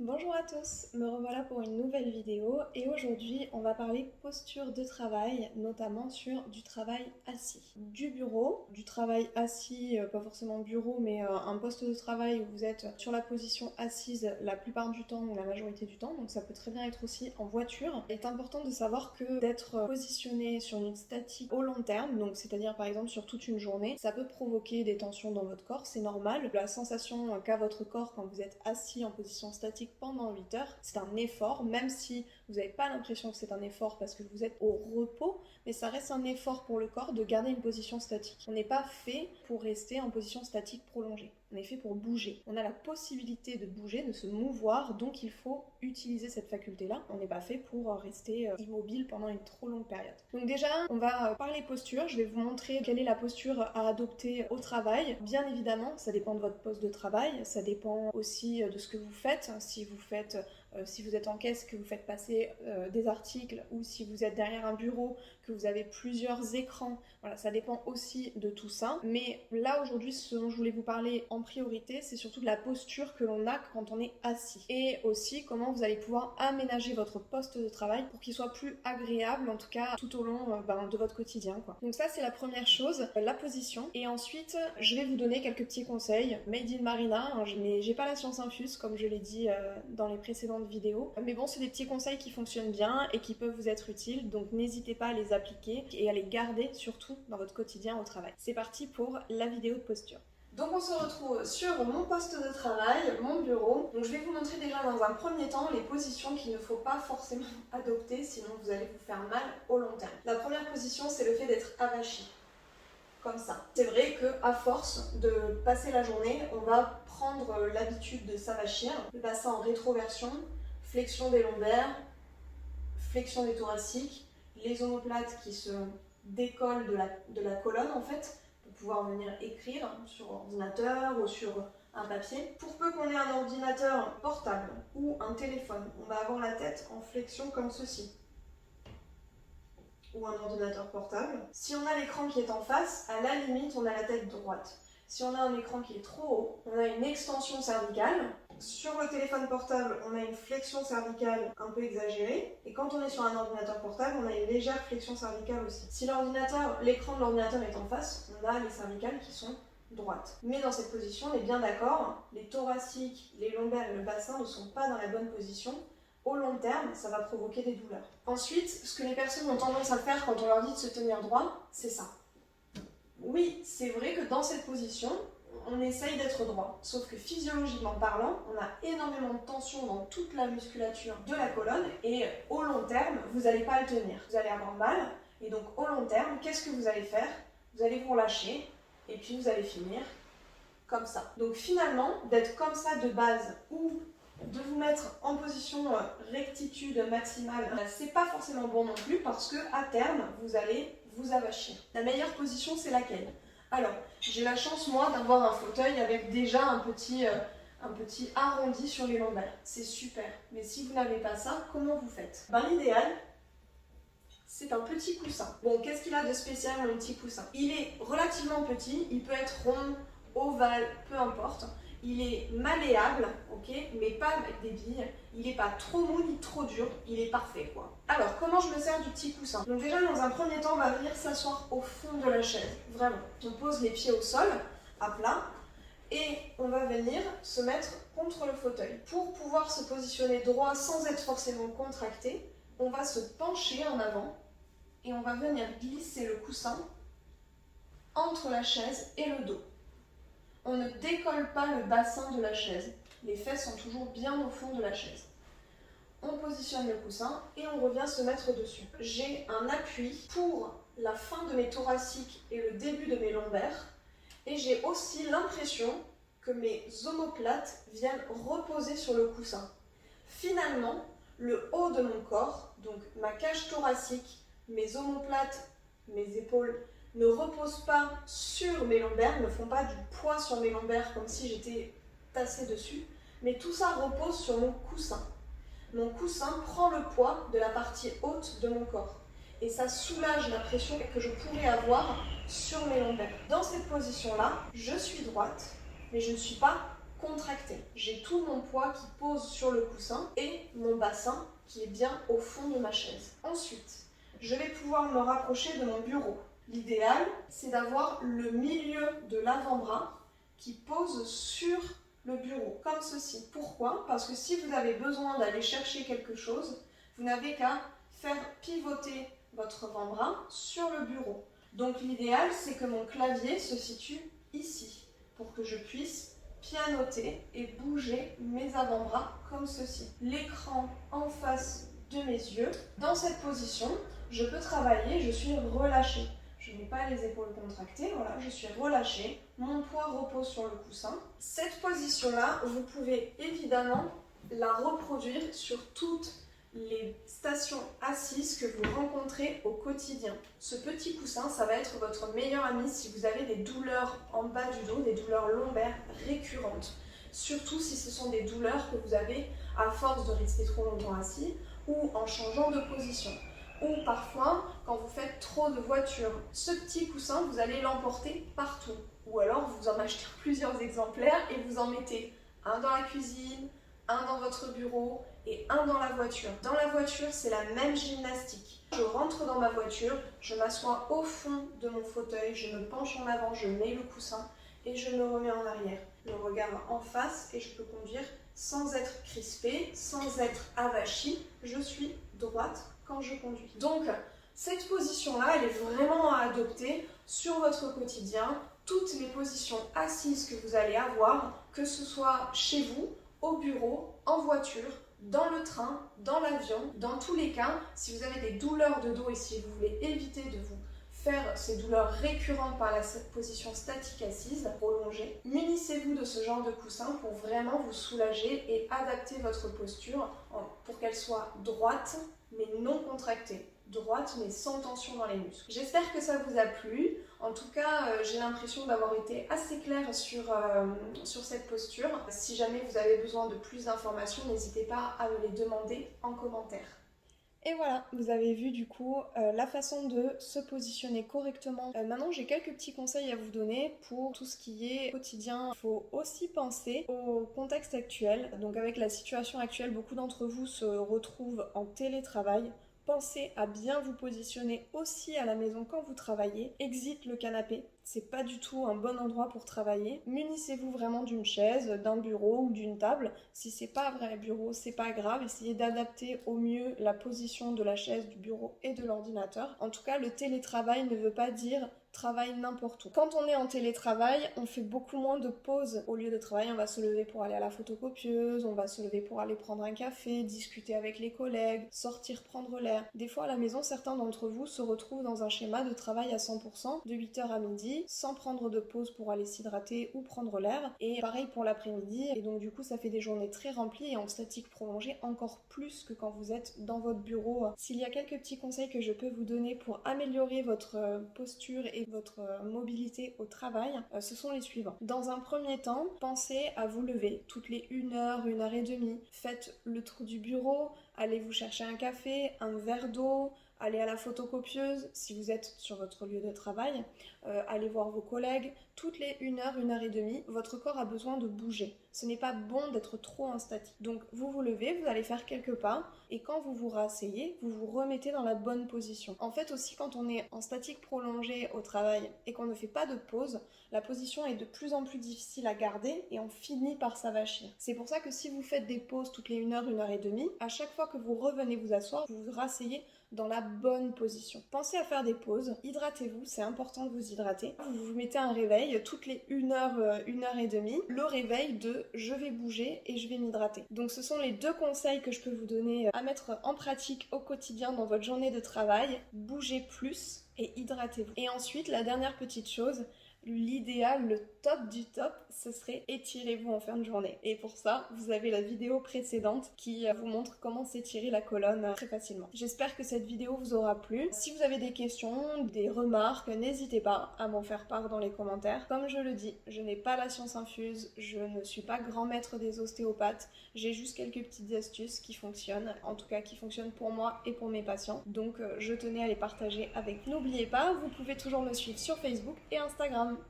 Bonjour à tous, me revoilà pour une nouvelle vidéo et aujourd'hui on va parler posture de travail, notamment sur du travail assis. Du bureau, du travail assis, pas forcément bureau mais un poste de travail où vous êtes sur la position assise la plupart du temps ou la majorité du temps, donc ça peut très bien être aussi en voiture. Il est important de savoir que d'être positionné sur une statique au long terme, donc c'est-à-dire par exemple sur toute une journée, ça peut provoquer des tensions dans votre corps, c'est normal. La sensation qu'a votre corps quand vous êtes assis en position statique pendant 8 heures, c'est un effort, même si vous n'avez pas l'impression que c'est un effort parce que vous êtes au repos, mais ça reste un effort pour le corps de garder une position statique. On n'est pas fait pour rester en position statique prolongée. On est fait pour bouger. On a la possibilité de bouger, de se mouvoir, donc il faut utiliser cette faculté-là. On n'est pas fait pour rester immobile pendant une trop longue période. Donc déjà, on va parler posture. Je vais vous montrer quelle est la posture à adopter au travail. Bien évidemment, ça dépend de votre poste de travail. Ça dépend aussi de ce que vous faites. Si vous êtes en caisse, que vous faites passer des articles, ou si vous êtes derrière un bureau, que vous avez plusieurs écrans, voilà, ça dépend aussi de tout ça. Mais là aujourd'hui, ce dont je voulais vous parler en priorité, c'est surtout de la posture que l'on a quand on est assis. Et aussi comment vous allez pouvoir aménager votre poste de travail pour qu'il soit plus agréable, en tout cas tout au long de votre quotidien, quoi. Donc ça c'est la première chose, la position. Et ensuite, je vais vous donner quelques petits conseils made in Marina, hein, j'ai pas la science infuse comme je l'ai dit dans les précédentes vidéos. Mais bon, c'est des petits conseils qui fonctionnent bien et qui peuvent vous être utiles, donc n'hésitez pas à les appliquer et à les garder surtout dans votre quotidien au travail. C'est parti pour la vidéo de posture. Donc on se retrouve sur mon poste de travail, mon bureau. Donc je vais vous montrer déjà dans un premier temps les positions qu'il ne faut pas forcément adopter, sinon vous allez vous faire mal au long terme. La première position, c'est le fait d'être avachi. Comme ça. C'est vrai qu'à force de passer la journée, on va prendre l'habitude de s'avachir, le bassin en rétroversion, flexion des lombaires, flexion des thoraciques, les omoplates qui se décollent de la colonne en fait, pour pouvoir venir écrire sur ordinateur ou sur un papier. Pour peu qu'on ait un ordinateur portable ou un téléphone, on va avoir la tête en flexion comme ceci. Ou un ordinateur portable. Si on a l'écran qui est en face, à la limite, on a la tête droite. Si on a un écran qui est trop haut, on a une extension cervicale. Sur le téléphone portable, on a une flexion cervicale un peu exagérée. Et quand on est sur un ordinateur portable, on a une légère flexion cervicale aussi. Si l'écran de l'ordinateur est en face, on a les cervicales qui sont droites. Mais dans cette position, on est bien d'accord, les thoraciques, les lombaires et le bassin ne sont pas dans la bonne position. Au long terme, ça va provoquer des douleurs. Ensuite, ce que les personnes ont tendance à faire quand on leur dit de se tenir droit, c'est ça. Oui, c'est vrai que dans cette position, on essaye d'être droit. Sauf que physiologiquement parlant, on a énormément de tension dans toute la musculature de la colonne et au long terme, vous n'allez pas le tenir. Vous allez avoir mal et donc au long terme, qu'est-ce que vous allez faire? Vous allez vous relâcher et puis vous allez finir comme ça. Donc finalement, d'être comme ça de base ou de vous mettre en position rectitude maximale, c'est pas forcément bon non plus parce que à terme, vous allez vous avachir. La meilleure position, c'est laquelle? Alors, j'ai la chance moi d'avoir un fauteuil avec déjà un petit arrondi sur les lombaires. C'est super. Mais si vous n'avez pas ça, comment vous faites? L'idéal, c'est un petit coussin. Bon, qu'est-ce qu'il a de spécial mon petit coussin? Il est relativement petit, il peut être rond, ovale, peu importe. Il est malléable, ok, mais pas avec des billes. Il n'est pas trop mou ni trop dur, il est parfait quoi. Alors, comment je me sers du petit coussin? Donc déjà, dans un premier temps, on va venir s'asseoir au fond de la chaise, vraiment. On pose les pieds au sol, à plat, et on va venir se mettre contre le fauteuil. Pour pouvoir se positionner droit sans être forcément contracté, on va se pencher en avant et on va venir glisser le coussin entre la chaise et le dos. On ne décolle pas le bassin de la chaise. Les fesses sont toujours bien au fond de la chaise. On positionne le coussin et on revient se mettre dessus. J'ai un appui pour la fin de mes thoraciques et le début de mes lombaires. Et j'ai aussi l'impression que mes omoplates viennent reposer sur le coussin. Finalement, le haut de mon corps, donc ma cage thoracique, mes omoplates, mes épaules, ne reposent pas sur mes lombaires, ne font pas du poids sur mes lombaires comme si j'étais tassée dessus, mais tout ça repose sur mon coussin. Mon coussin prend le poids de la partie haute de mon corps et ça soulage la pression que je pourrais avoir sur mes lombaires. Dans cette position-là, je suis droite, mais je ne suis pas contracté. J'ai tout mon poids qui pose sur le coussin et mon bassin qui est bien au fond de ma chaise. Ensuite, je vais pouvoir me rapprocher de mon bureau. L'idéal, c'est d'avoir le milieu de l'avant-bras qui pose sur le bureau, comme ceci. Pourquoi? Parce que si vous avez besoin d'aller chercher quelque chose, vous n'avez qu'à faire pivoter votre avant-bras sur le bureau. Donc l'idéal, c'est que mon clavier se situe ici, pour que je puisse pianoter et bouger mes avant-bras comme ceci. L'écran en face de mes yeux. Dans cette position, je peux travailler, je suis relâchée. Je n'ai pas les épaules contractées, voilà, je suis relâchée. Mon poids repose sur le coussin. Cette position-là, vous pouvez évidemment la reproduire sur toutes les stations assises que vous rencontrez au quotidien. Ce petit coussin, ça va être votre meilleur ami si vous avez des douleurs en bas du dos, des douleurs lombaires récurrentes. Surtout si ce sont des douleurs que vous avez à force de rester trop longtemps assis ou en changeant de position. Ou parfois, quand vous faites trop de voitures. Ce petit coussin, vous allez l'emporter partout. Ou alors, vous en achetez plusieurs exemplaires et vous en mettez un dans la cuisine, un dans votre bureau et un dans la voiture. Dans la voiture, c'est la même gymnastique. Je rentre dans ma voiture, je m'assois au fond de mon fauteuil, je me penche en avant, je mets le coussin et je me remets en arrière. Je regarde en face et je peux conduire sans être crispée, sans être avachie. Je suis droite quand je conduis. Donc, cette position-là, elle est vraiment à adopter sur votre quotidien. Toutes les positions assises que vous allez avoir, que ce soit chez vous, au bureau, en voiture, dans le train, dans l'avion, dans tous les cas, si vous avez des douleurs de dos et si vous voulez éviter de vous faire ces douleurs récurrentes par la position statique assise, prolongée, munissez-vous de ce genre de coussin pour vraiment vous soulager et adapter votre posture pour qu'elle soit droite mais non contractée. Droite mais sans tension dans les muscles. J'espère que ça vous a plu. En tout cas, j'ai l'impression d'avoir été assez claire sur cette posture. Si jamais vous avez besoin de plus d'informations, n'hésitez pas à me les demander en commentaire. Et voilà, vous avez vu du coup la façon de se positionner correctement. Maintenant, j'ai quelques petits conseils à vous donner pour tout ce qui est quotidien. Il faut aussi penser au contexte actuel. Donc avec la situation actuelle, beaucoup d'entre vous se retrouvent en télétravail. Pensez à bien vous positionner aussi à la maison quand vous travaillez. Exit le canapé, c'est pas du tout un bon endroit pour travailler. Munissez-vous vraiment d'une chaise, d'un bureau ou d'une table. Si c'est pas un vrai bureau, c'est pas grave. Essayez d'adapter au mieux la position de la chaise, du bureau et de l'ordinateur. En tout cas, le télétravail ne veut pas dire travail n'importe où. Quand on est en télétravail, on fait beaucoup moins de pauses. Au lieu de travail, on va se lever pour aller à la photocopieuse, on va se lever pour aller prendre un café, discuter avec les collègues, sortir prendre l'air. Des fois à la maison, certains d'entre vous se retrouvent dans un schéma de travail à 100%, de 8h à midi, sans prendre de pause pour aller s'hydrater ou prendre l'air. Et pareil pour l'après-midi. Et donc du coup, ça fait des journées très remplies et en statique prolongée encore plus que quand vous êtes dans votre bureau. S'il y a quelques petits conseils que je peux vous donner pour améliorer votre posture et votre mobilité au travail, ce sont les suivants. Dans un premier temps, pensez à vous lever toutes les 1 heure, 1 heure et demie. Faites le tour du bureau, allez vous chercher un café, un verre d'eau, allez à la photocopieuse si vous êtes sur votre lieu de travail, allez voir vos collègues. Toutes les 1 heure, 1 heure et demie, votre corps a besoin de bouger. Ce n'est pas bon d'être trop en statique. Donc vous vous levez, vous allez faire quelques pas et quand vous vous rasseyez, vous vous remettez dans la bonne position. En fait aussi quand on est en statique prolongée au travail et qu'on ne fait pas de pause, la position est de plus en plus difficile à garder et on finit par s'avachir. C'est pour ça que si vous faites des pauses toutes les 1 heure, 1 heure et demie, à chaque fois que vous revenez vous asseoir, vous vous rasseyez dans la bonne position. Pensez à faire des pauses, hydratez-vous, c'est important de vous hydrater. Vous vous mettez un réveil toutes les 1 heure, 1 heure et demie, le réveil de je vais bouger et je vais m'hydrater. Donc ce sont les 2 conseils que je peux vous donner à mettre en pratique au quotidien dans votre journée de travail. Bougez plus et hydratez-vous. Et ensuite, la dernière petite chose, l'idéal, le top du top, ce serait étirez-vous en fin de journée. Et pour ça, vous avez la vidéo précédente qui vous montre comment s'étirer la colonne très facilement. J'espère que cette vidéo vous aura plu. Si vous avez des questions, des remarques, n'hésitez pas à m'en faire part dans les commentaires. Comme je le dis, je n'ai pas la science infuse, je ne suis pas grand maître des ostéopathes, j'ai juste quelques petites astuces qui fonctionnent, en tout cas qui fonctionnent pour moi et pour mes patients. Donc je tenais à les partager avec vous. N'oubliez pas, vous pouvez toujours me suivre sur Facebook et Instagram.